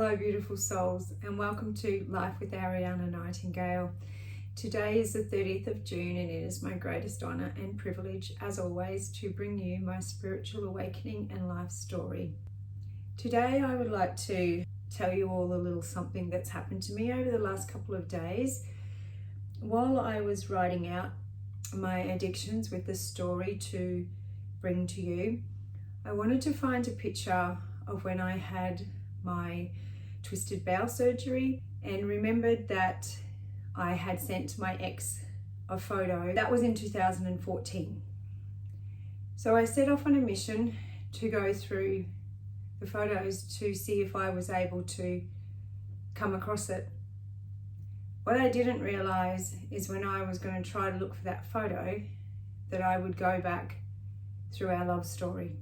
Hello beautiful souls, and welcome to Life with Aryanna Nightingale. Today is the 30th of June and it is my greatest honour and privilege as always to bring you my spiritual awakening and life story. Today I would like to tell you all a little something that's happened to me over the last couple of days. While I was writing out my addictions with this story to bring to you, I wanted to find a picture of when I had my twisted bowel surgery and remembered that I had sent my ex a photo. That was in 2014. So I set off on a mission to go through the photos to see if I was able to come across it. What I didn't realize is when I was going to try to look for that photo that I would go back through our love story.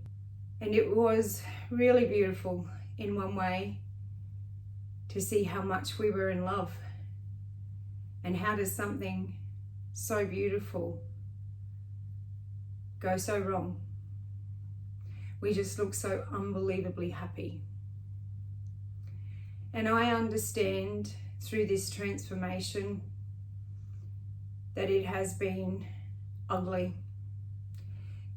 And it was really beautiful in one way to see how much we were in love, and how does something so beautiful go so wrong. We just look so unbelievably happy. And I understand through this transformation that it has been ugly.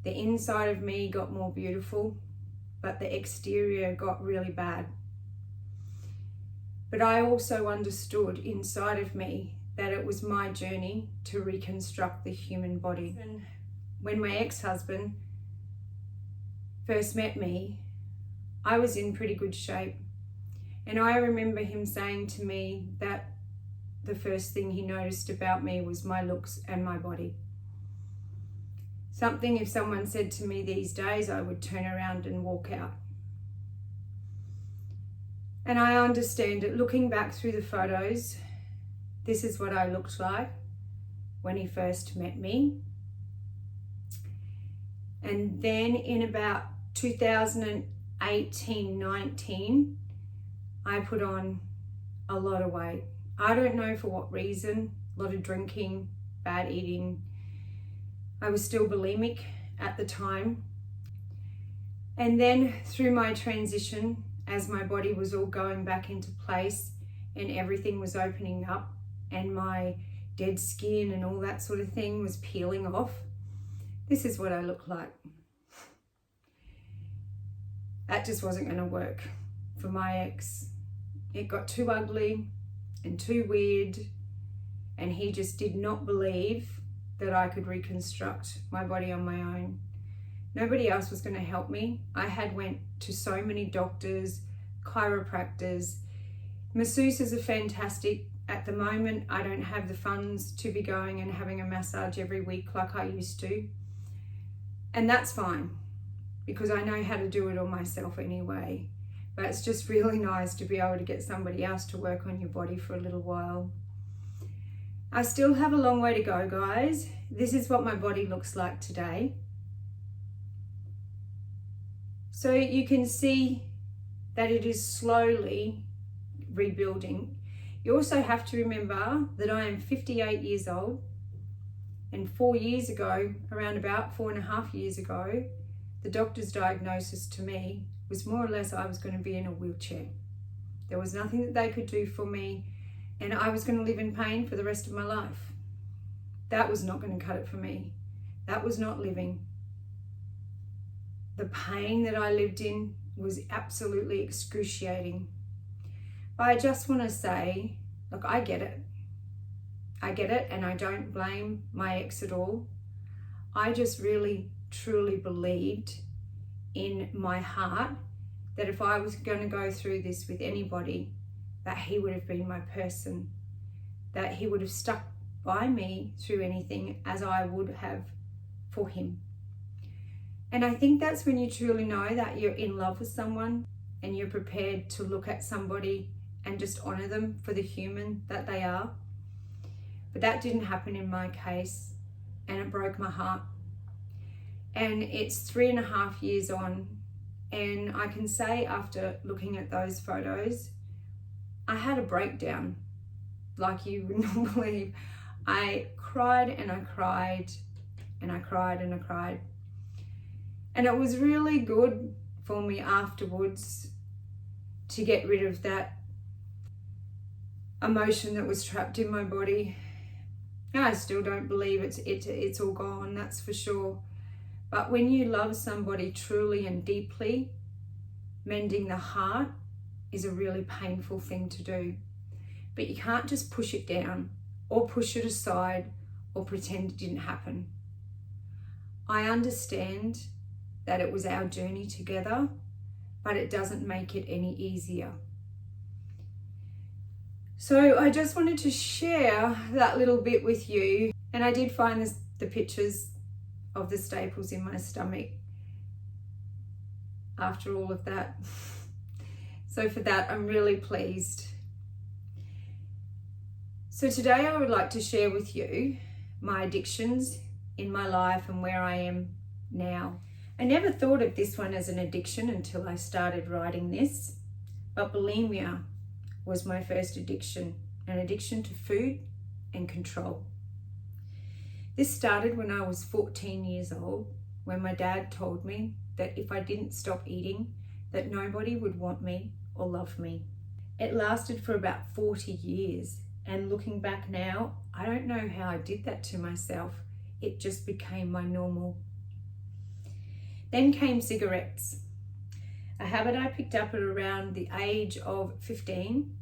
The inside of me got more beautiful, but the exterior got really bad. But I also understood inside of me that it was my journey to reconstruct the human body. And when my ex-husband first met me, I was in pretty good shape. And I remember him saying to me that the first thing he noticed about me was my looks and my body. Something if someone said to me these days, I would turn around and walk out. And I understand it. Looking back through the photos, this is what I looked like when he first met me. And then in about 2018-19, I put on a lot of weight. I don't know for what reason. A lot of drinking, bad eating. I was still bulimic at the time. And then through my transition, as my body was all going back into place and everything was opening up and my dead skin and all that sort of thing was peeling off, this is what I look like. That just wasn't going to work for my ex. It got too ugly and too weird, and he just did not believe that I could reconstruct my body on my own. Nobody else was going to help me. I had went to so many doctors, chiropractors. Masseuses are fantastic. At the moment, I don't have the funds to be going and having a massage every week like I used to. And that's fine, because I know how to do it all myself anyway. But it's just really nice to be able to get somebody else to work on your body for a little while. I still have a long way to go, guys. This is what my body looks like today. So you can see that it is slowly rebuilding. You also have to remember that I am 58 years old, and 4 years ago, around about 4.5 years ago, the doctor's diagnosis to me was more or less I was going to be in a wheelchair. There was nothing that they could do for me, and I was going to live in pain for the rest of my life. That was not going to cut it for me. That was not living. The pain that I lived in was absolutely excruciating. But I just want to say, look, I get it. I get it, and I don't blame my ex at all. I just really, truly believed in my heart that if I was going to go through this with anybody, that he would have been my person, that he would have stuck by me through anything as I would have for him. And I think that's when you truly know that you're in love with someone and you're prepared to look at somebody and just honor them for the human that they are. But that didn't happen in my case, and it broke my heart. And it's 3.5 years on, and I can say after looking at those photos, I had a breakdown like you would not believe. I cried and I cried and I cried and I cried. And it was really good for me afterwards to get rid of that emotion that was trapped in my body. I still don't believe it's all gone, that's for sure. But when you love somebody truly and deeply, mending the heart is a really painful thing to do. But you can't just push it down or push it aside or pretend it didn't happen. I understand that it was our journey together, but it doesn't make it any easier. So I just wanted to share that little bit with you. And I did find the pictures of the staples in my stomach after all of that. So for that, I'm really pleased. So today I would like to share with you my addictions in my life and where I am now. I never thought of this one as an addiction until I started writing this, but bulimia was my first addiction, an addiction to food and control. This started when I was 14 years old, when my dad told me that if I didn't stop eating, that nobody would want me or love me. It lasted for about 40 years, and looking back now, I don't know how I did that to myself. It just became my normal. Then came cigarettes, a habit I picked up at around the age of 15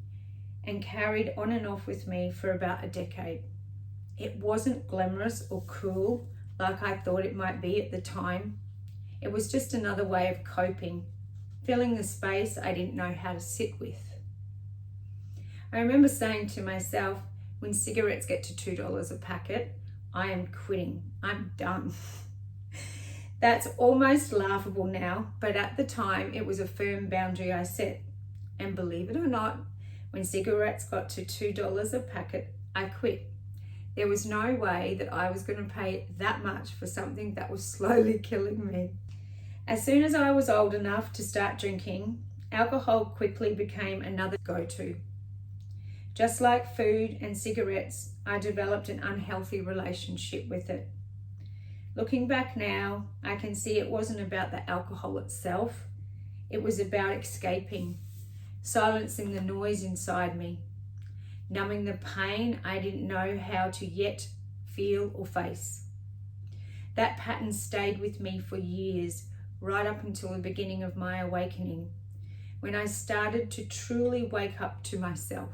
and carried on and off with me for about a decade. It wasn't glamorous or cool like I thought it might be at the time. It was just another way of coping, filling the space I didn't know how to sit with. I remember saying to myself, when cigarettes get to $2 a packet, I am quitting. I'm done. That's almost laughable now, but at the time it was a firm boundary I set. And believe it or not, when cigarettes got to $2 a packet, I quit. There was no way that I was going to pay that much for something that was slowly killing me. As soon as I was old enough to start drinking, alcohol quickly became another go-to. Just like food and cigarettes, I developed an unhealthy relationship with it. Looking back now, I can see it wasn't about the alcohol itself. It was about escaping, silencing the noise inside me, numbing the pain I didn't know how to yet feel or face. That pattern stayed with me for years, right up until the beginning of my awakening, when I started to truly wake up to myself,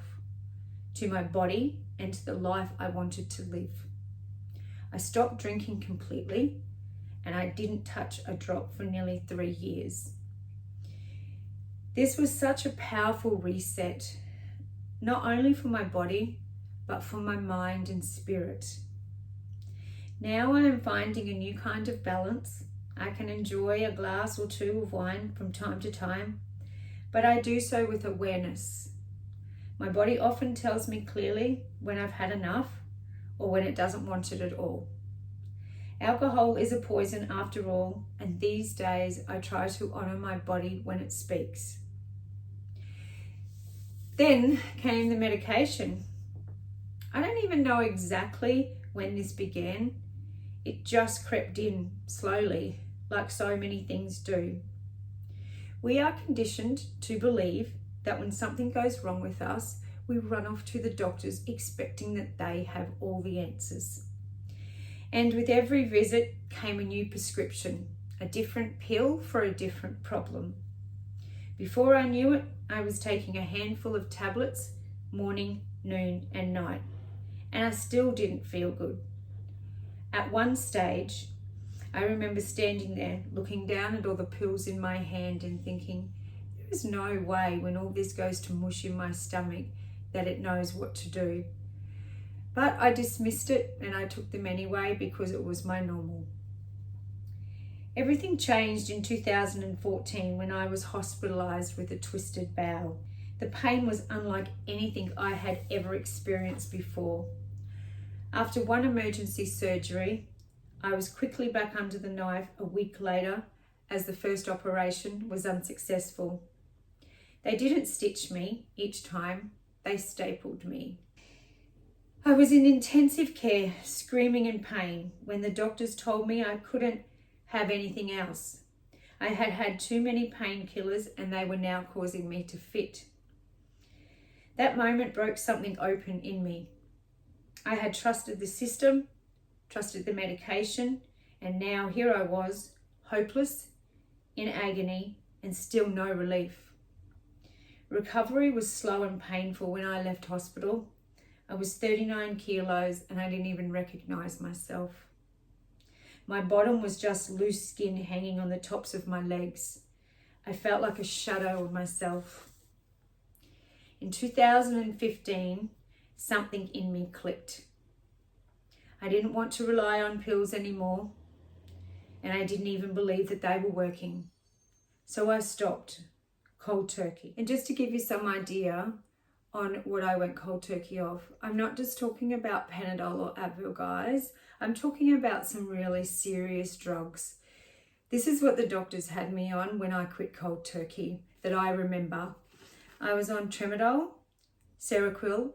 to my body, and to the life I wanted to live. I stopped drinking completely, and I didn't touch a drop for nearly 3 years. This was such a powerful reset, not only for my body, but for my mind and spirit. Now I am finding a new kind of balance. I can enjoy a glass or two of wine from time to time, but I do so with awareness. My body often tells me clearly when I've had enough or when it doesn't want it at all. Alcohol is a poison after all, and these days I try to honor my body when it speaks. Then came the medication. I don't even know exactly when this began. It just crept in slowly, like so many things do. We are conditioned to believe that when something goes wrong with us, we run off to the doctors expecting that they have all the answers. And with every visit came a new prescription, a different pill for a different problem. Before I knew it, I was taking a handful of tablets morning, noon, and night, and I still didn't feel good. At one stage, I remember standing there looking down at all the pills in my hand and thinking, there is no way when all this goes to mush in my stomach that it knows what to do. But I dismissed it and I took them anyway because it was my normal. Everything changed in 2014 when I was hospitalised with a twisted bowel. The pain was unlike anything I had ever experienced before. After one emergency surgery, I was quickly back under the knife a week later as the first operation was unsuccessful. They didn't stitch me each time, they stapled me. I was in intensive care, screaming in pain, when the doctors told me I couldn't have anything else. I had had too many painkillers and they were now causing me to fit. That moment broke something open in me. I had trusted the system, trusted the medication, and now here I was, hopeless, in agony, and still no relief. Recovery was slow and painful when I left hospital. I was 39 kilos and I didn't even recognize myself. My bottom was just loose skin hanging on the tops of my legs. I felt like a shadow of myself. In 2015, something in me clicked. I didn't want to rely on pills anymore, and I didn't even believe that they were working. So I stopped cold turkey. And just to give you some idea on what I went cold turkey of, I'm not just talking about Panadol or Advil, guys. I'm talking about some really serious drugs. This is what the doctors had me on when I quit cold turkey that I remember. I was on Tramadol, Seroquel,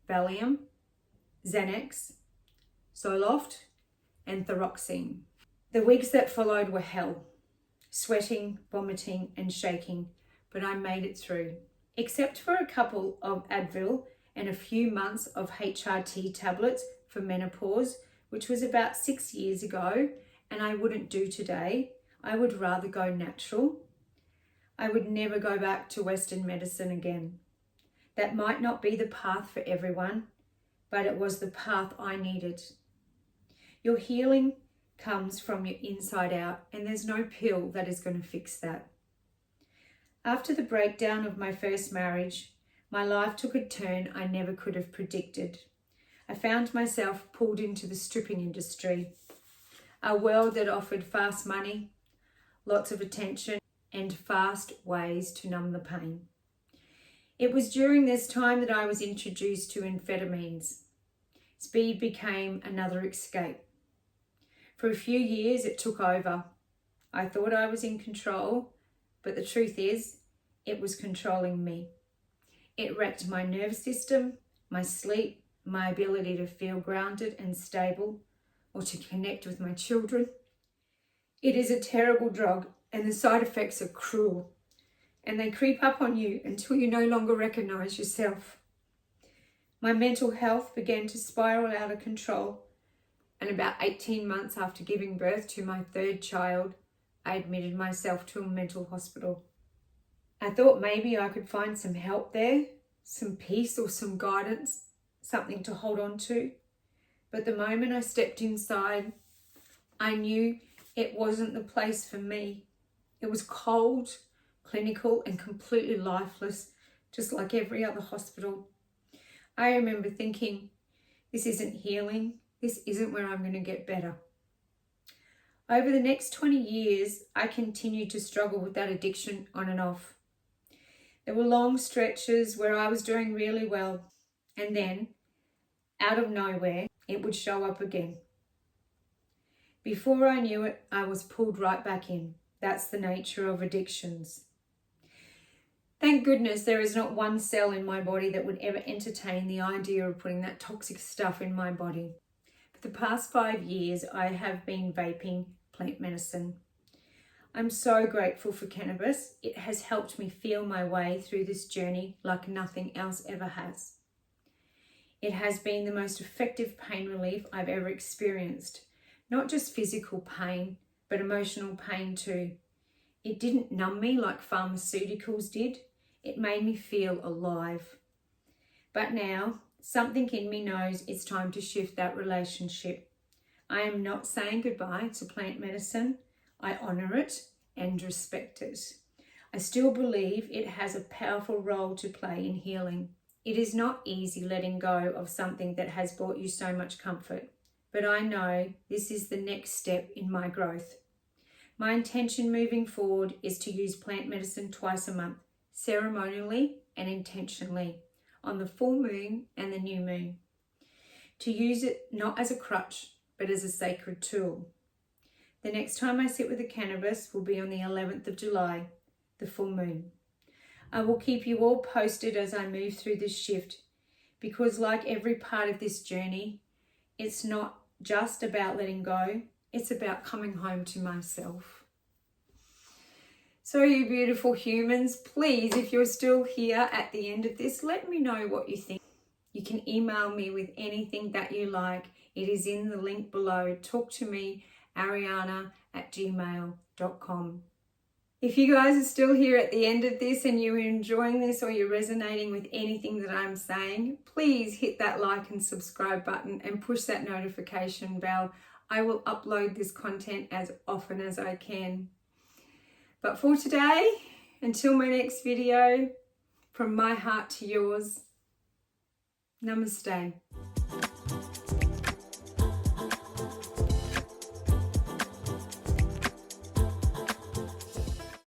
Valium, Xanax, Zoloft, and Thyroxine. The weeks that followed were hell. Sweating, vomiting, and shaking, but I made it through. Except for a couple of Advil and a few months of HRT tablets for menopause, which was about 6 years ago, and I wouldn't do today. I would rather go natural. I would never go back to Western medicine again. That might not be the path for everyone, but it was the path I needed. Your healing comes from your inside out, and there's no pill that is going to fix that. After the breakdown of my first marriage, my life took a turn I never could have predicted. I found myself pulled into the stripping industry, a world that offered fast money, lots of attention, and fast ways to numb the pain. It was during this time that I was introduced to amphetamines. Speed became another escape. For a few years, it took over. I thought I was in control, but the truth is, it was controlling me. It wrecked my nervous system, my sleep, my ability to feel grounded and stable, or to connect with my children. It is a terrible drug, and the side effects are cruel, and they creep up on you until you no longer recognize yourself. My mental health began to spiral out of control, and about 18 months after giving birth to my third child, I admitted myself to a mental hospital. I thought maybe I could find some help there, some peace or some guidance, something to hold on to. But the moment I stepped inside, I knew it wasn't the place for me. It was cold, clinical, and completely lifeless, just like every other hospital. I remember thinking, this isn't healing. This isn't where I'm going to get better. Over the next 20 years, I continued to struggle with that addiction on and off. There were long stretches where I was doing really well, and then, out of nowhere, it would show up again. Before I knew it, I was pulled right back in. That's the nature of addictions. Thank goodness there is not one cell in my body that would ever entertain the idea of putting that toxic stuff in my body. For the past 5 years, I have been vaping plant medicine. I'm so grateful for cannabis. It has helped me feel my way through this journey like nothing else ever has. It has been the most effective pain relief I've ever experienced. Not just physical pain, but emotional pain too. It didn't numb me like pharmaceuticals did. It made me feel alive. But now, something in me knows it's time to shift that relationship. I am not saying goodbye to plant medicine. I honour it and respect it. I still believe it has a powerful role to play in healing. It is not easy letting go of something that has brought you so much comfort, but I know this is the next step in my growth. My intention moving forward is to use plant medicine twice a month, ceremonially and intentionally, on the full moon and the new moon. To use it not as a crutch, but as a sacred tool. The next time I sit with the cannabis will be on the 11th of July, the full moon. I will keep you all posted as I move through this shift, because like every part of this journey, it's not just about letting go, it's about coming home to myself. So you beautiful humans, please, if you're still here at the end of this, let me know what you think. You can email me with anything that you like. It is in the link below. Talk to me, Aryanna@gmail.com. If you guys are still here at the end of this and you're enjoying this or you're resonating with anything that I'm saying, please hit that like and subscribe button and push that notification bell. I will upload this content as often as I can. But for today, until my next video, from my heart to yours, namaste.